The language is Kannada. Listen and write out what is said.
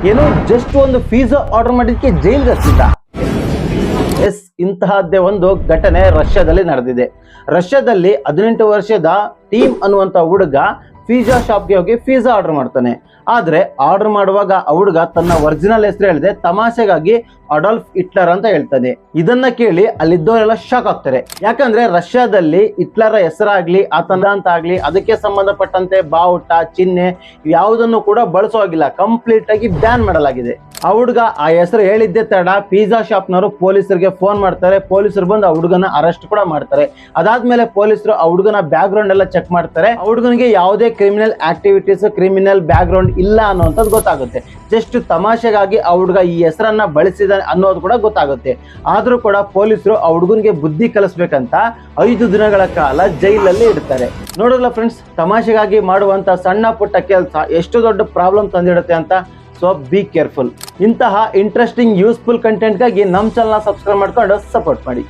ಏನು ಜಸ್ಟ್ ಒಂದು ಪಿಜ್ಜಾ ಆರ್ಡರ್ ಮಾಡಿದಕ್ಕೆ ಜೈಲ್ಗೆ ಹತ್ತಿದ್ದ. ಎಸ್, ಇಂತಹದ್ದೇ ಒಂದು ಘಟನೆ ರಷ್ಯಾದಲ್ಲಿ ನಡೆದಿದೆ. ರಷ್ಯಾದಲ್ಲಿ 18 ವರ್ಷದ ಟೀಮ್ ಅನ್ನುವಂತ ಹುಡುಗ ಪಿಜ್ಜಾ ಶಾಪ್ಗೆ ಹೋಗಿ ಪಿಜ್ಜಾ ಆರ್ಡರ್ ಮಾಡ್ತಾನೆ. ಆದ್ರೆ ಆರ್ಡರ್ ಮಾಡುವಾಗ ಆ ಹುಡುಗ ತನ್ನ ಒರಿಜಿನಲ್ ಹೆಸರು ಹೇಳಿದೆ ತಮಾಷೆಗಾಗಿ ಅಡಾಲ್ಫ್ ಹಿಟ್ಲರ್ ಅಂತ ಹೇಳ್ತಾನೆ. ಇದನ್ನ ಕೇಳಿ ಅಲ್ಲಿದ್ದವರೆಲ್ಲ ಶಾಕ್ ಆಗ್ತಾರೆ. ಯಾಕಂದ್ರೆ ರಷ್ಯಾದಲ್ಲಿ ಹಿಟ್ಲರ್ ಹೆಸರಾಗ್ಲಿ ಆತನ ಅಂತ ಆಗ್ಲಿ ಅದಕ್ಕೆ ಸಂಬಂಧಪಟ್ಟಂತೆ ಬಾವುಟ ಚಿಹ್ನೆ ಯಾವುದನ್ನು ಕೂಡ ಬಳಸೋಗಿಲ್ಲ, ಕಂಪ್ಲೀಟ್ ಆಗಿ ಬ್ಯಾನ್ ಮಾಡಲಾಗಿದೆ. ಆ ಹುಡುಗ ಆ ಹೆಸರು ಹೇಳಿದ್ದೆ ತಡ ಪಿಜ್ಜಾ ಶಾಪ್ನವರು ಪೊಲೀಸರಿಗೆ ಫೋನ್ ಮಾಡ್ತಾರೆ. ಪೊಲೀಸರು ಬಂದು ಆ ಹುಡುಗನ ಅರೆಸ್ಟ್ ಕೂಡ ಮಾಡ್ತಾರೆ. ಅದಾದ್ಮೇಲೆ ಪೊಲೀಸರು ಆ ಹುಡುಗನ ಬ್ಯಾಕ್ ಗ್ರೌಂಡ್ ಎಲ್ಲ ಚೆಕ್ ಮಾಡ್ತಾರೆ. ಆ ಹುಡುಗನಿಗೆ ಯಾವುದೇ criminal activities criminal back ground ಇಲ್ಲ ಅನ್ನುವಂಥದ್ದು ಗೊತ್ತಾಗುತ್ತೆ. ಜಸ್ಟ್ ತಮಾಷೆಗಾಗಿ ಆ ಹುಡುಗ ಈ ಹೆಸರನ್ನ ಬಳಸಿದ ಅನ್ನೋದು ಕೂಡ ಗೊತ್ತಾಗುತ್ತೆ. ಆದ್ರೂ ಕೂಡ ಪೊಲೀಸರು ಆ ಹುಡುಗನಿಗೆ ಬುದ್ಧಿ ಕಲಿಸ್ಬೇಕಂತ 5 ದಿನಗಳ ಕಾಲ ಜೈಲಲ್ಲಿ ಇಡ್ತಾರೆ. ನೋಡಲ್ಲ ಫ್ರೆಂಡ್ಸ್, ತಮಾಷೆಗಾಗಿ ಮಾಡುವಂತ ಸಣ್ಣ ಪುಟ್ಟ ಕೆಲಸ ಎಷ್ಟು ದೊಡ್ಡ ಪ್ರಾಬ್ಲಮ್ ತಂದಿಡುತ್ತೆ ಅಂತ. So be careful. ಇಂತಹ ಇಂಟ್ರೆಸ್ಟಿಂಗ್ ಯೂಸ್ಫುಲ್ ಕಂಟೆಂಟ್ಗಾಗಿ ನಮ್ಮ ಚಾನಲ್ನ ಸಬ್ಸ್ಕ್ರೈಬ್ ಮಾಡ್ಕೊಂಡು ಸಪೋರ್ಟ್ ಮಾಡಿ.